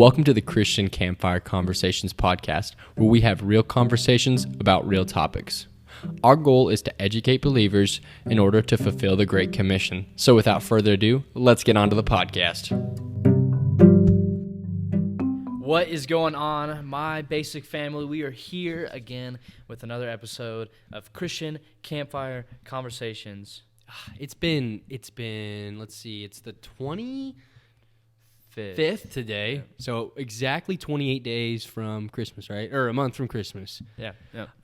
Welcome to the Christian Campfire Conversations podcast, where we have real conversations about real topics. Our goal is to educate believers in order to fulfill the Great Commission. So without further ado, let's get on to the podcast. What is going on, my basic family? We are here again with another episode of Christian Campfire Conversations. It's been, let's see, it's the 25th today. Yeah. So exactly 28 days from Christmas, right? Or a month from Christmas. Yeah.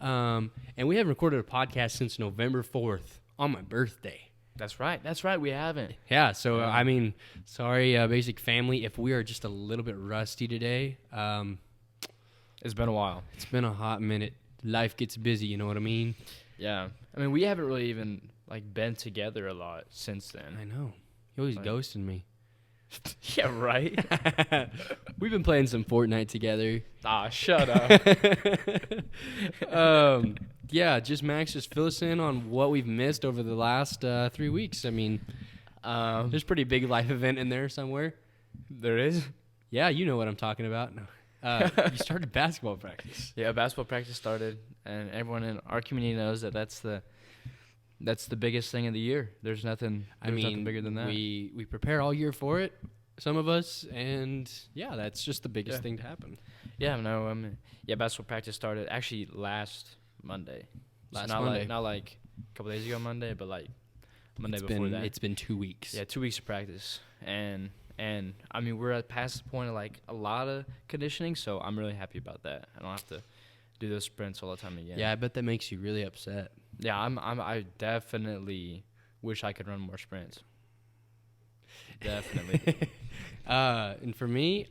And we haven't recorded a podcast since November 4th on my birthday. That's right. We haven't. Yeah, so I mean, sorry, basic family, if we are just a little bit rusty today. It's been a while. It's been a hot minute. Life gets busy, you know what I mean? Yeah. I mean, we haven't really even been together a lot since then. I know. You always ghosting me. Yeah, right. We've been playing some Fortnite together. Shut up. Yeah, Max, just fill us in on what we've missed over the last 3 weeks. I mean, there's a pretty big life event in there somewhere. There is? Yeah, you know what I'm talking about. No. You started basketball practice. Yeah, basketball practice started, and everyone in our community knows that that's the biggest thing of the year. There's nothing bigger than that. We prepare all year for it, some of us, and yeah, that's just the biggest thing to happen. Yeah, basketball practice started actually last Monday. Not a couple days ago Monday, but Monday before that. It's been 2 weeks. Yeah, 2 weeks of practice. And I mean, we're past the point of a lot of conditioning, so I'm really happy about that. I don't have to do those sprints all the time again. Yeah, I bet that makes you really upset. Yeah, I definitely wish I could run more sprints. Definitely. And for me,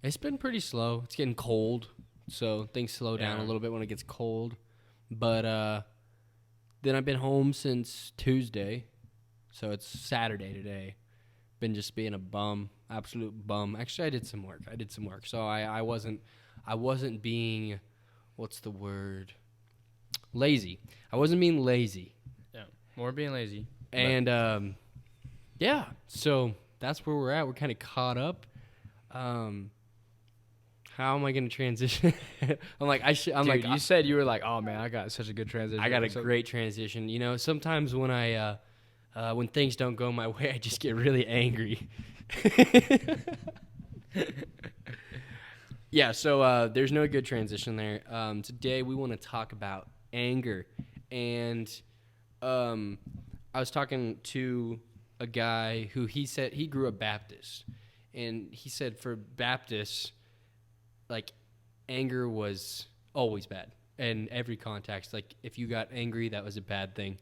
it's been pretty slow. It's getting cold, so things slow down a little bit when it gets cold. But then I've been home since Tuesday, so it's Saturday today. Been just being a bum, absolute bum. Actually, I did some work, so I wasn't being, what's the word? Lazy. I wasn't being lazy. Yeah, more being lazy. And yeah, so that's where we're at. We're kind of caught up. How am I going to transition? You said you were oh man, I got such a good transition. I got a great transition. You know, sometimes when when things don't go my way, I just get really angry. Yeah, so there's no good transition there. Today we want to talk about anger. And I was talking to a guy who he said he grew up Baptist. And he said for Baptists, anger was always bad. In every context, if you got angry, that was a bad thing.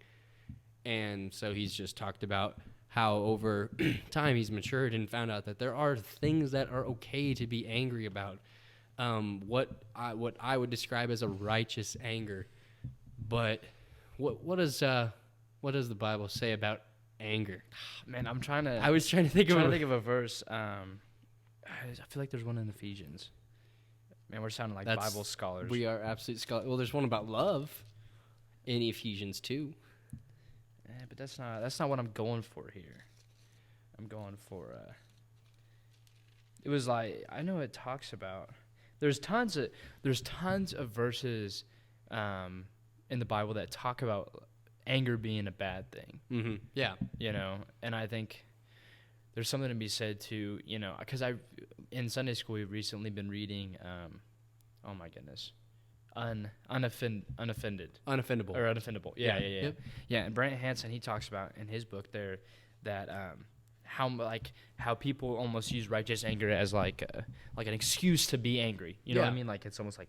And so he's just talked about how over time he's matured and found out that there are things that are okay to be angry about. What I would describe as a righteous anger. But what does the Bible say about anger? Man, I was trying to think of a verse. I feel like there's one in Ephesians. Man, we're sounding like Bible scholars. We are absolute scholars. Well, there's one about love in Ephesians 2. But that's not what I'm going for here. I'm going for it was I know it talks about there's tons of verses in the Bible that talk about anger being a bad thing. Mm-hmm. Yeah. You know, and I think there's something to be said to, because in Sunday school we've recently been reading oh my goodness. Unoffendable. Yeah. Yep. Yeah, and Brent Hansen, he talks about in his book there that how people almost use righteous anger as an excuse to be angry. You know what I mean? It's almost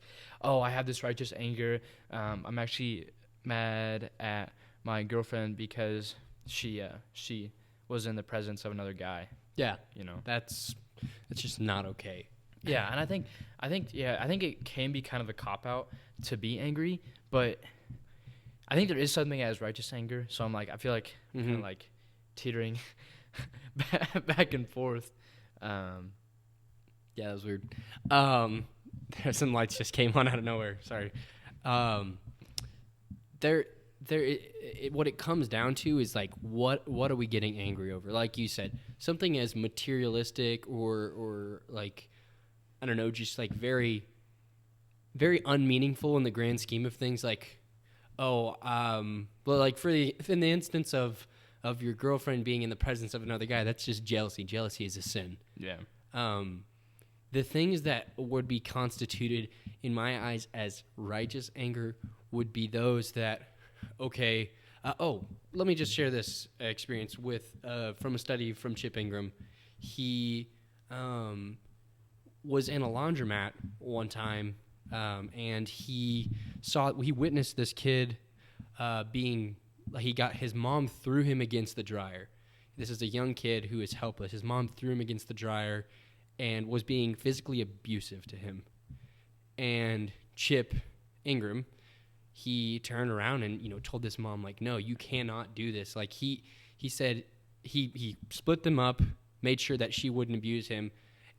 oh, I have this righteous anger. I'm actually mad at my girlfriend because she was in the presence of another guy. Yeah. That's just not okay. Yeah, and I think it can be kind of a cop-out to be angry, but I think there is something as righteous anger, so I feel like kind of teetering back and forth. Yeah, that was weird. Some lights just came on out of nowhere. Sorry. what it comes down to is like what are we getting angry over? Like you said, something as materialistic or like I don't know, just like very very unmeaningful in the grand scheme of things. Like well, like in the instance of your girlfriend being in the presence of another guy, that's just jealousy. Jealousy is a sin. Yeah. The things that would be constituted in my eyes as righteous anger would be those that, okay, let me just share this experience with from a study from Chip Ingram. He was in a laundromat one time, and he witnessed this kid his mom threw him against the dryer. This is a young kid who is helpless. His mom threw him against the dryer and was being physically abusive to him. And Chip Ingram, he turned around and, told this mom, like, no, you cannot do this. Like, he said he split them up, made sure that she wouldn't abuse him,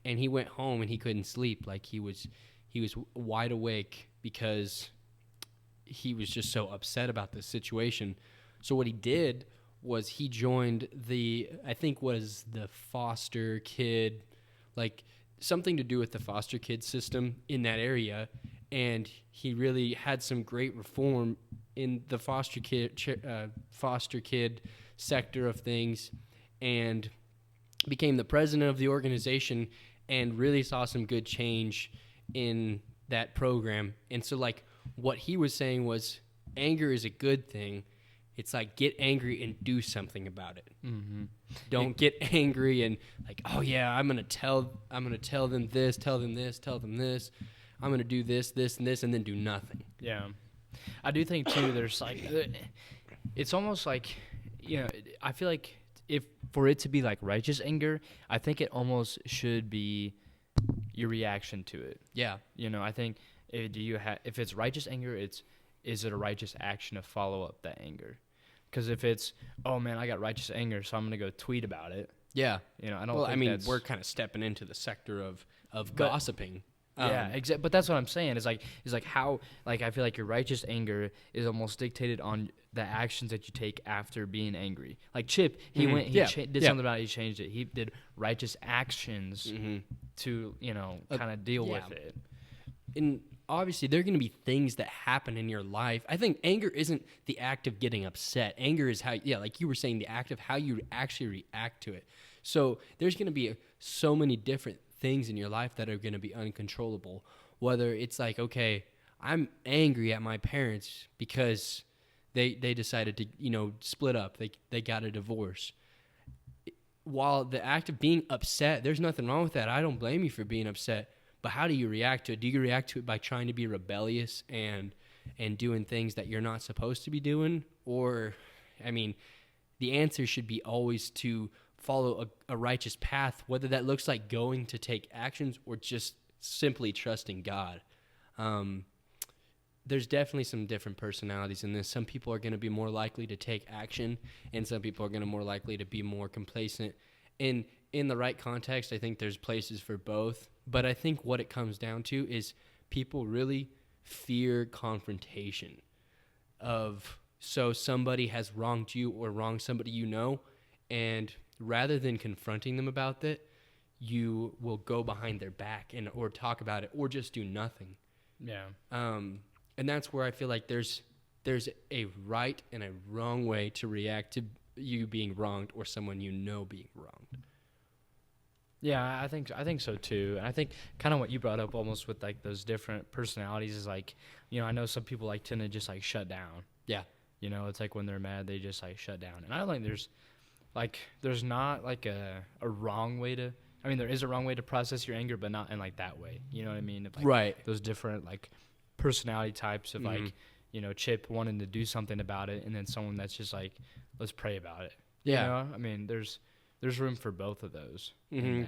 and he went home and he couldn't sleep. Like, he was wide awake because he was just so upset about this situation. So what he did was he joined the foster kid, like something to do with the foster kid system in that area, and he really had some great reform in the foster kid sector of things, and became the president of the organization, and really saw some good change in that program. And so, like, what he was saying was, anger is a good thing. It's like, get angry and do something about it. Mm-hmm. Don't get angry and like, oh yeah, I'm gonna tell them this, tell them this. I'm gonna do this, and this, and then do nothing. Yeah, I do think too. There's like, it's almost like, I feel like if for it to be like righteous anger, I think it almost should be your reaction to it. Yeah. I think if it's righteous anger, is it a righteous action to follow up that anger? Because if it's, oh man, I got righteous anger, so I'm gonna go tweet about it. Yeah. I don't. Well, think that's, we're kind of stepping into the sector of gossiping. Yeah, exactly. But that's what I'm saying. Is like how, like, I feel like your righteous anger is almost dictated on the actions that you take after being angry. Like Chip, he did something about it. He changed it. He did righteous actions to kind of deal with it. And obviously, there are going to be things that happen in your life. I think anger isn't the act of getting upset. Anger is how, like you were saying, the act of how you actually react to it. So there's going to be so many different things in your life that are going to be uncontrollable. Whether it's like, okay, I'm angry at my parents because they decided to, split up. They got a divorce. While the act of being upset, there's nothing wrong with that. I don't blame you for being upset. But how do you react to it? Do you react to it by trying to be rebellious and doing things that you're not supposed to be doing? Or, the answer should be always to follow a righteous path, whether that looks like going to take actions or just simply trusting God. There's definitely some different personalities in this. Some people are going to be more likely to take action, and some people are going to more likely to be more complacent. In the right context, I think there's places for both. But I think what it comes down to is people really fear confrontation so somebody has wronged you or wronged somebody and rather than confronting them about it, you will go behind their back or talk about it or just do nothing. Yeah. And that's where I feel like there's a right and a wrong way to react to you being wronged or someone being wronged. Yeah, I think so too. And I think kind of what you brought up almost with like those different personalities is like, I know some people like tend to just like shut down. Yeah. It's like when they're mad, they just like shut down. And I don't think there's not like a wrong way to, there is a wrong way to process your anger, but not in like that way. You know what I mean? Like, right. Those different like personality types of like, Chip wanting to do something about it, and then someone that's just like, let's pray about it. Yeah. There's room for both of those. Mm-hmm.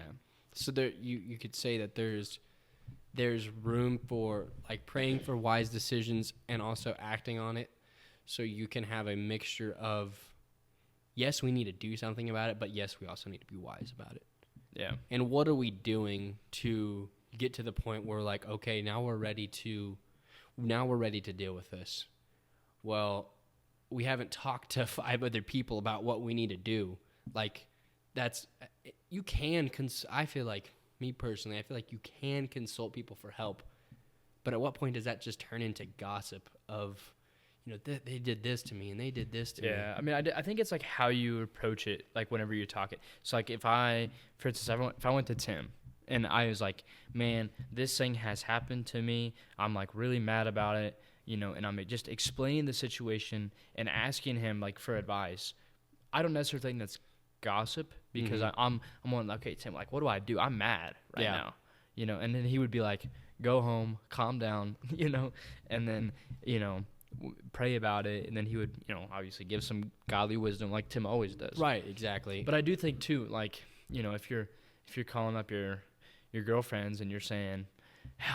So there, you could say that there's room for like praying for wise decisions and also acting on it. So you can have a mixture of, yes, we need to do something about it, but yes, we also need to be wise about it. Yeah. And what are we doing to get to the point where like, okay, now we're ready to deal with this? Well, we haven't talked to 5 other people about what we need to do. Like, that's, you can, I feel like, me personally, I feel like you can consult people for help. But at what point does that just turn into gossip of, they did this to me and they did this to me? Yeah, I mean, I think it's like how you approach it, like whenever you're talking. So like for instance, if I went to Tim and I was like, man, this thing has happened to me. I'm like really mad about it, and I'm just explaining the situation and asking him like for advice. I don't necessarily think that's gossip because I'm on, okay, Tim, like, what do I do? I'm mad right now, and then he would be like, go home, calm down, and then, pray about it. And then he would, obviously give some godly wisdom like Tim always does. Right. Exactly. But I do think too, like, if you're calling up your girlfriends and you're saying,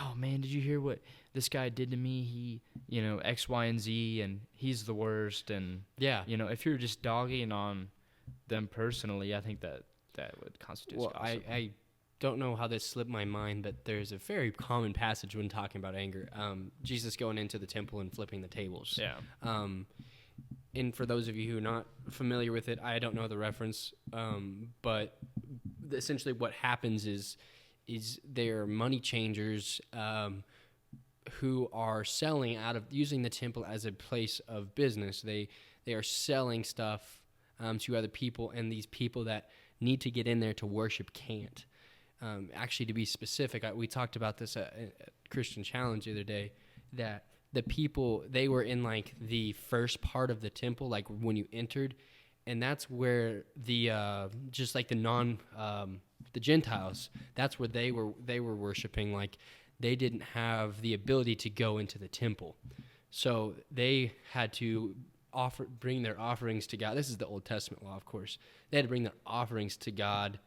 oh man, did you hear what this guy did to me? He, X, Y, and Z, and he's the worst. And if you're just dogging on them personally, I think that would constitute gossip. I don't know how this slipped my mind, but there's a very common passage when talking about anger. Jesus going into the temple and flipping the tables. Yeah. And for those of you who are not familiar with it, I don't know the reference, but essentially what happens is they're money changers who are selling using the temple as a place of business. They are selling stuff to other people, and these people that need to get in there to worship can't. Actually, to be specific, we talked about this at Christian Challenge the other day, that the people, they were in like the first part of the temple, like when you entered, and that's where the just like the Gentiles, that's where they were worshiping. Like, they didn't have the ability to go into the temple, so they had to bring their offerings to God. This is the Old Testament law, of course. They had to bring their offerings to God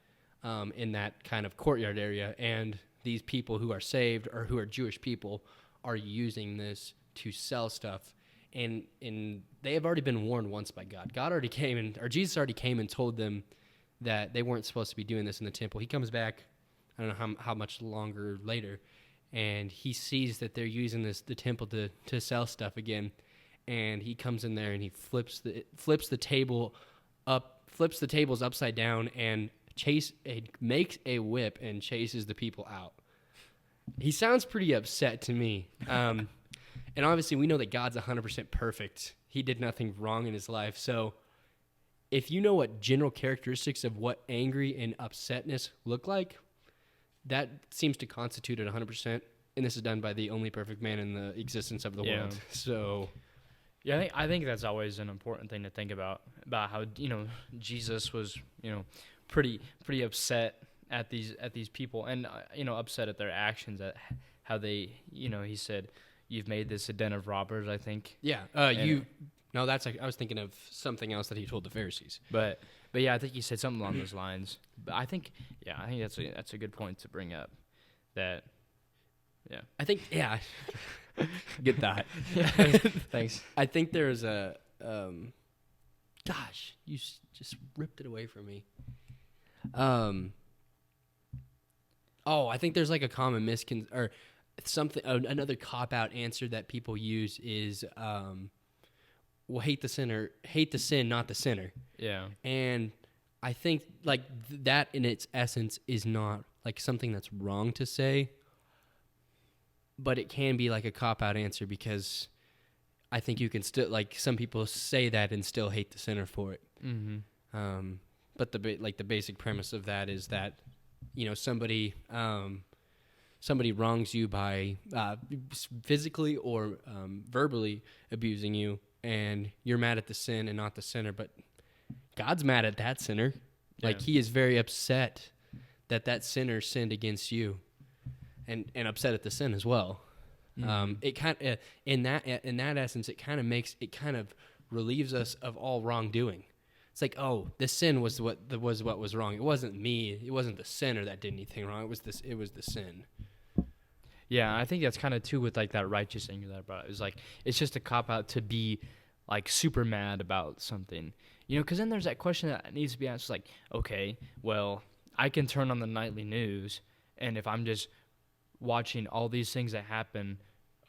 in that kind of courtyard area, and these people who are saved or who are Jewish people are using this to sell stuff, and they have already been warned once by God. Jesus already came and told them that they weren't supposed to be doing this in the temple. He comes back, I don't know how much longer later, and he sees that they're using the temple to sell stuff again, and he comes in there and he flips the tables upside down and makes a whip and chases the people out. He sounds pretty upset to me. And obviously we know that God's 100% perfect. He did nothing wrong in his life. So if you know what general characteristics of what angry and upsetness look like, that seems to constitute it 100%. And this is done by the only perfect man in the existence of the world. So yeah, I think that's always an important thing to think about how, Jesus was, pretty upset at these people, and upset at their actions, at how they, he said, you've made this a den of robbers, I think. Yeah. I was thinking of something else that he told the Pharisees. But yeah, I think he said something along those lines. But I think that's a good point to bring up. That, yeah. I think, yeah. Get that. Thanks. I think there's a, gosh, you just ripped it away from me. I think there's like a common or something, another cop-out answer that people use is, hate the sin, not the sinner. Yeah. And I think like that in its essence is not like something that's wrong to say, but it can be like a cop-out answer, because I think you can still, like, some people say that and still hate the sinner for it. Mm-hmm. But the basic premise of that is that, somebody wrongs you by physically or verbally abusing you, and you're mad at the sin and not the sinner. But God's mad at that sinner. Yeah. Like, he is very upset that sinner sinned against you, and upset at the sin as well. Mm-hmm. It kind of in that essence, it kind of relieves us of all wrongdoing. It's like, oh, this sin was what was wrong. It wasn't me. It wasn't the sinner that did anything wrong. It was the sin. Yeah, I think that's kind of too with like that righteous anger that I brought. It was like, it's just a cop out to be like super mad about something, because then there's that question that needs to be asked, like, okay, well, I can turn on the nightly news, and if I'm just watching all these things that happen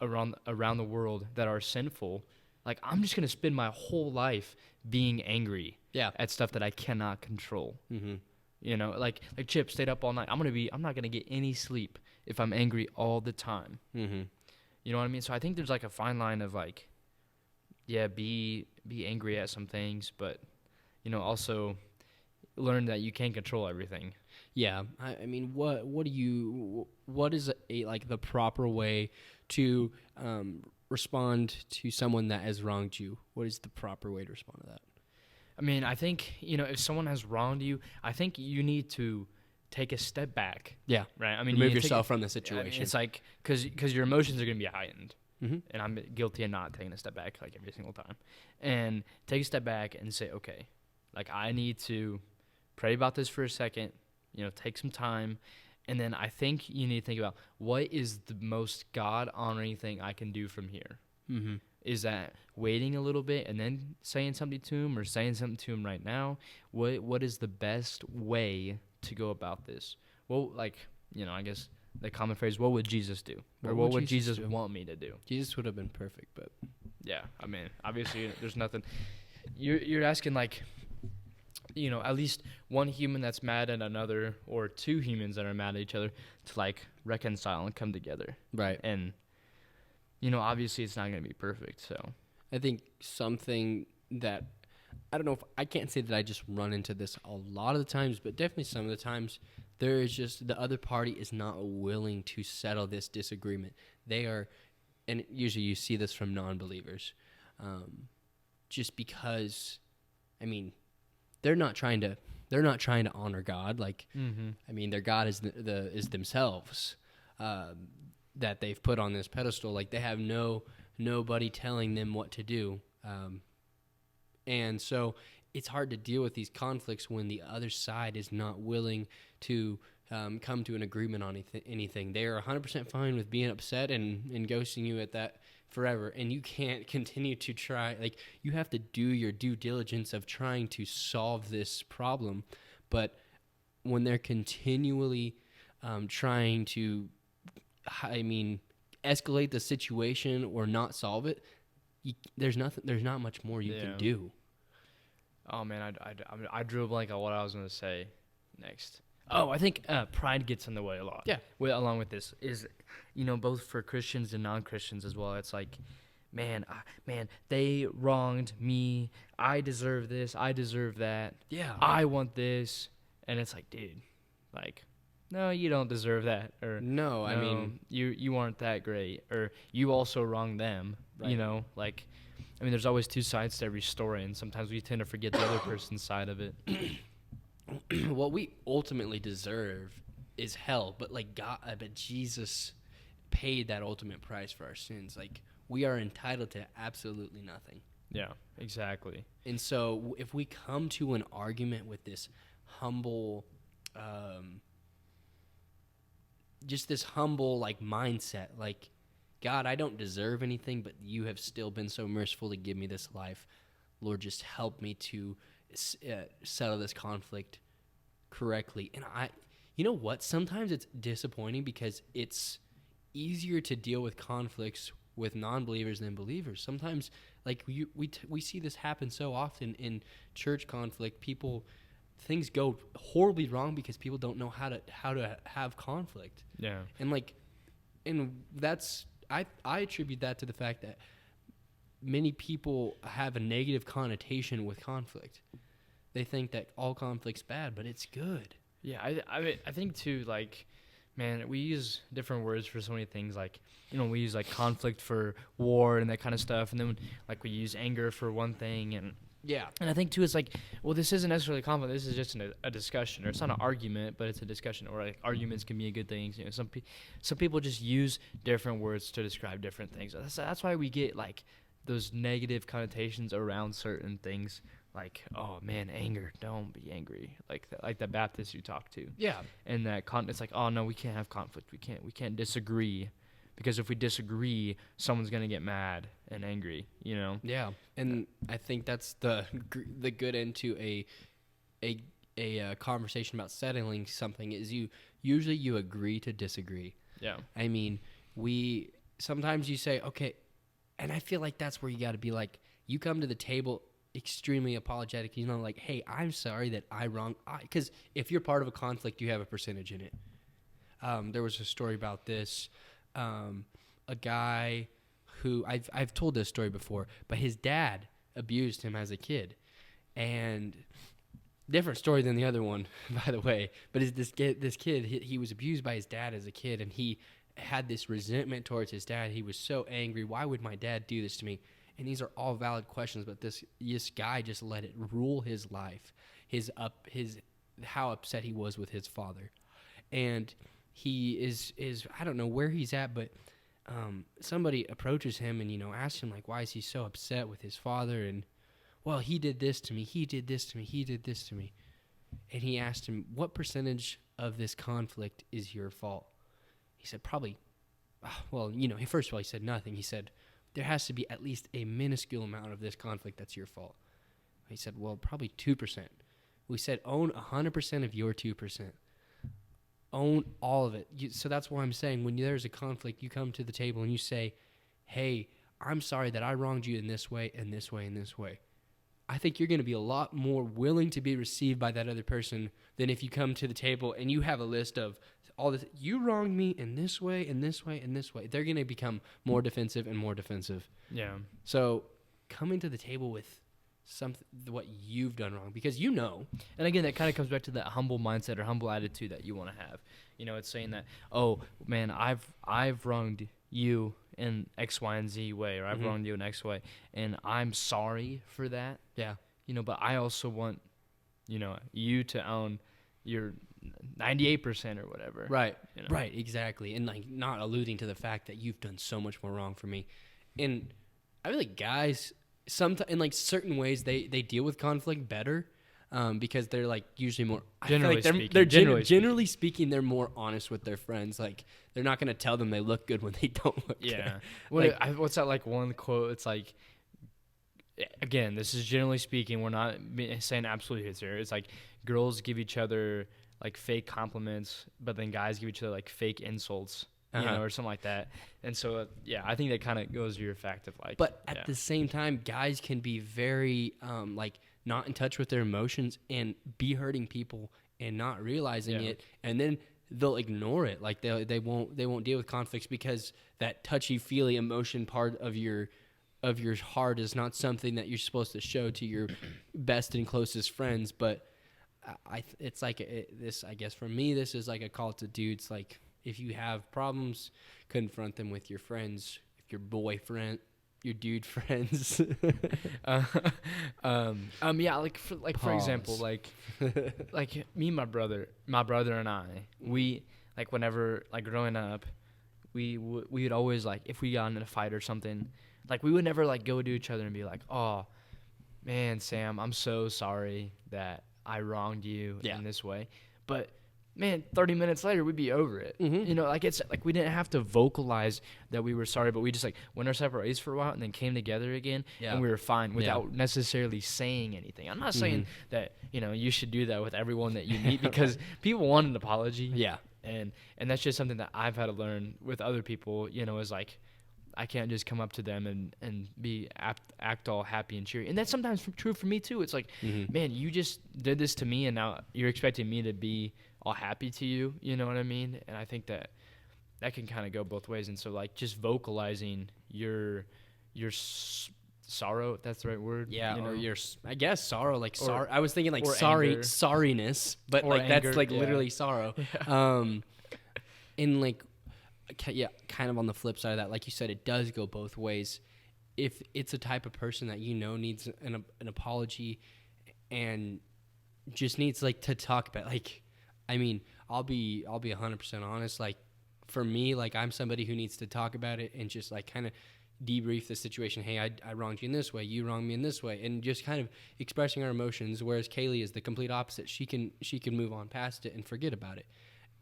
around the world that are sinful, like I'm just gonna spend my whole life being angry at stuff that I cannot control. Mm-hmm. You know, like Chip stayed up all night. I'm not gonna get any sleep if I'm angry all the time. Mm-hmm. You know what I mean? So I think there's like a fine line of like, yeah, be angry at some things, but also learn that you can't control everything. Yeah, I mean, what is like the proper way to respond to someone that has wronged you? What is the proper way to respond to that? I mean, I think, if someone has wronged you, I think you need to take a step back. Yeah. Right? I mean, remove yourself from the situation. I mean, it's like, because your emotions are going to be heightened. Mm-hmm. And I'm guilty of not taking a step back, like, every single time. And take a step back and say, okay, like, I need to pray about this for a second, take some time. And then I think you need to think about, what is the most God-honoring thing I can do from here? Mm-hmm. Is that waiting a little bit and then saying something to him, or saying something to him right now? What is the best way to go about this? Well, like, I guess the common phrase, what would Jesus do? Or what would Jesus want me to do? Jesus would have been perfect, but... Yeah, I mean, obviously there's nothing... You're asking, like, at least one human that's mad at another, or two humans that are mad at each other, to, like, reconcile and come together. Right. And... obviously it's not going to be perfect, so. I think something that, I don't know if, I can't say that I just run into this a lot of the times, but definitely some of the times, there is just, the other party is not willing to settle this disagreement. They are, and usually you see this from non-believers, just because, I mean, they're not trying to honor God. Like, I mean, their God is is themselves. That they've put on this pedestal. Like, they have nobody telling them what to do. And so it's hard to deal with these conflicts when the other side is not willing to come to an agreement on anything. They are 100% fine with being upset and ghosting you at that forever. And you can't continue to try. Like, you have to do your due diligence of trying to solve this problem. But when they're continually trying to, escalate the situation or not solve it, there's not much more you can do. Oh man, I drew a blank on what I was going to say next. Oh, I think pride gets in the way a lot. Yeah. Along with this is, both for Christians and non-Christians as well. It's like, man, they wronged me. I deserve this. I deserve that. Yeah. I want this. And it's like, dude, like, no, you don't deserve that. Or no, I mean, you aren't that great. Or you also wronged them. Right. Like, I mean, there's always two sides to every story, and sometimes we tend to forget the other person's side of it. What we ultimately deserve is hell, but but Jesus paid that ultimate price for our sins. Like, we are entitled to absolutely nothing. Yeah, exactly. And so if we come to an argument with this humble, just this humble, like, mindset, like, God, I don't deserve anything, but you have still been so merciful to give me this life. Lord, just help me to settle this conflict correctly. And you know what? Sometimes it's disappointing because it's easier to deal with conflicts with non-believers than believers. Sometimes, like, we see this happen so often in church conflict. Things go horribly wrong because people don't know how to have conflict. Yeah. And that's, I attribute that to the fact that many people have a negative connotation with conflict. They think that all conflict's bad, but it's good. Yeah, I think too, like, man, we use different words for so many things. Like, we use, like, conflict for war and that kind of stuff, and then, like, we use anger for one thing, and yeah. And I think too, it's like, well, this isn't necessarily conflict. This is just a discussion, or it's not an argument, but it's a discussion. Or, like, arguments can be a good thing. Some people just use different words to describe different things. That's why we get, like, those negative connotations around certain things. Like, oh man, anger, don't be angry. Like the Baptists you talk to. Yeah. And that it's like, oh no, we can't have conflict. We can't disagree, because if we disagree, someone's gonna get mad and angry. Yeah. And I think that's the good end to a conversation about settling something is you usually agree to disagree. Yeah. I mean, sometimes you say, okay, And I feel like that's where you got to be like, you come to the table extremely apologetic, you know, like, hey, I'm sorry that I wronged, because if you're part of a conflict, you have a percentage in it. There was a story about this, a guy who, I've told this story before, but his dad abused him as a kid, and different story than the other one, by the way. But this kid, he was abused by his dad as a kid, and he had this resentment towards his dad. He was so angry. Why would my dad do this to me? And these are all valid questions, but this guy just let it rule his life, how upset he was with his father. And he is I don't know where he's at, but somebody approaches him and, you know, asks him, like, why is he so upset with his father? And, well, he did this to me, he did this to me, he did this to me. And he asked him, what percentage of this conflict is your fault? He said, probably, well, you know, first of all, he said nothing. He said, there has to be at least a minuscule amount of this conflict that's your fault. He said, well, probably 2%. We said, own 100% of your 2%. Own all of it. So that's why I'm saying, when there's a conflict, you come to the table and you say, hey, I'm sorry that I wronged you in this way, and this way, and this way. I think you're going to be a lot more willing to be received by that other person than if you come to the table and you have a list of all this, you wronged me in this way, in this way, in this way. They're going to become more defensive and more defensive. Yeah. So coming to the table with what you've done wrong, because you know. And again, that kind of comes back to that humble mindset or humble attitude that you want to have. You know, it's saying that, oh man, I've wronged you in X, Y, and Z way, or I've wronged you in X way, and I'm sorry for that. Yeah. You know, but I also want, you know, you to own your 98% or whatever. Right. You know? Right, exactly. And like not alluding to the fact that you've done so much more wrong for me. And I feel like guys, in like certain ways, they deal with conflict better, because they're like usually more. Generally speaking, they're more honest with their friends. Like they're not gonna tell them they look good when they don't look good. Yeah. What's that like one quote? It's like, again, this is generally speaking. We're not saying absolute hits here. It's like girls give each other like fake compliments, but then guys give each other like fake insults. You know, or something like that. And so, yeah, I think that kind of goes to your fact of like. But at the same time, guys can be very like not in touch with their emotions and be hurting people and not realizing it, and then they'll ignore it. Like they won't deal with conflicts because that touchy-feely emotion part of your heart is not something that you're supposed to show to your best and closest friends. But it's like this. I guess for me, this is like a call to dudes. Like, if you have problems, confront them with your friends, your boyfriend, your dude friends. Yeah, for example, like me and my brother and I, we like whenever like growing up, we would always like if we got in a fight or something, like we would never like go to each other and be like, oh man, Sam, I'm so sorry that I wronged you in this way, but man, 30 minutes later, we'd be over it. You know, like it's like we didn't have to vocalize that we were sorry, but we just like went our separate ways for a while and then came together again, and we were fine without necessarily saying anything. I'm not saying that, you know, you should do that with everyone that you meet because people want an apology. Yeah. And that's just something that I've had to learn with other people, you know, is like, I can't just come up to them and be act all happy and cheery. And that's sometimes true for me too. It's like, man, you just did this to me and now you're expecting me to be all happy to you. You know what I mean? And I think that can kind of go both ways. And so like just vocalizing your sorrow, if that's the right word. Yeah. You know? Or your, I guess sorrow, like sorry. I was thinking like sorriness, but or like anger, that's like literally sorrow. Yeah. And like, yeah, kind of on the flip side of that, like you said, it does go both ways. If it's a type of person that you know needs an apology and just needs like to talk about, like, I mean, I'll be 100% honest. Like for me, like I'm somebody who needs to talk about it and just like kind of debrief the situation. Hey, I wronged you in this way. You wronged me in this way, and just kind of expressing our emotions. Whereas Kaylee is the complete opposite. She can move on past it and forget about it.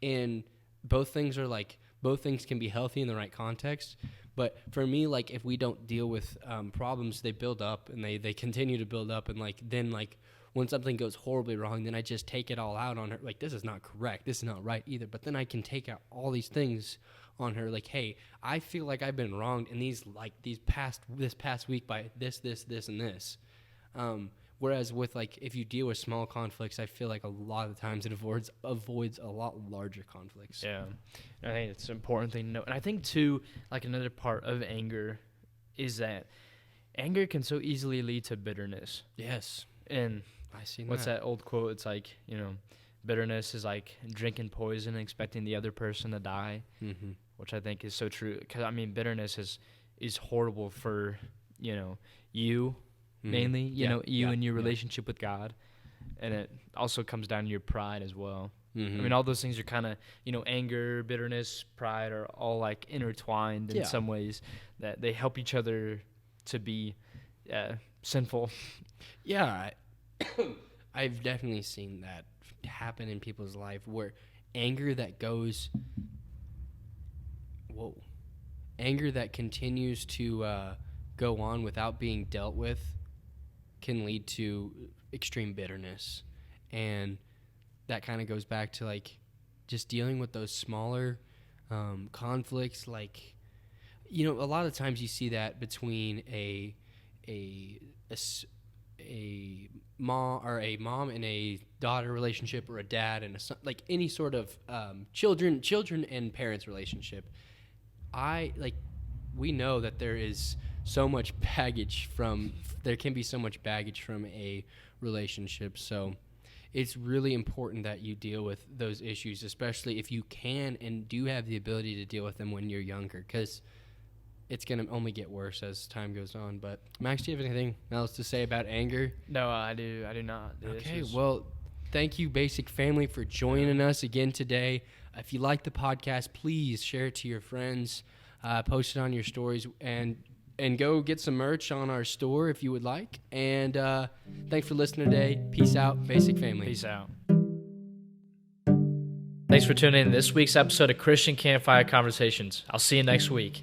And both things are like both things can be healthy in the right context. But for me, like, if we don't deal with problems, they build up and they continue to build up. And, like, then, like, when something goes horribly wrong, then I just take it all out on her. Like, this is not correct. This is not right either. But then I can take out all these things on her. Like, hey, I feel like I've been wronged in this past week by this, and this. Whereas with, like, if you deal with small conflicts, I feel like a lot of the times it avoids a lot larger conflicts. Yeah. I think it's an important thing to know. And I think, too, like, another part of anger is that anger can so easily lead to bitterness. Yes. And I see what's that old quote? It's like, bitterness is like drinking poison and expecting the other person to die, which I think is so true. Because, I mean, bitterness is horrible for, you mainly, you and your relationship with God. And it also comes down to your pride as well. I mean, all those things are kind of, anger, bitterness, pride are all, like, intertwined in some ways, that they help each other to be sinful. Yeah, I've definitely seen that happen in people's life, where anger that continues to go on without being dealt with can lead to extreme bitterness. And that kind of goes back to, like, just dealing with those smaller conflicts. Like, a lot of times you see that between a mom and a daughter relationship, or a dad and a son, like any sort of children and parents relationship. We know that there can be so much baggage from a relationship. So it's really important that you deal with those issues, especially if you can and do have the ability to deal with them when you're younger, because it's going to only get worse as time goes on. But Max, do you have anything else to say about anger? No, I do not. Okay, well, thank you, Basic Family, for joining us again today. If you like the podcast, please share it to your friends, post it on your stories, and go get some merch on our store if you would like. And thanks for listening today. Peace out, Basic Family. Peace out. Thanks for tuning in to this week's episode of Christian Campfire Conversations. I'll see you next week.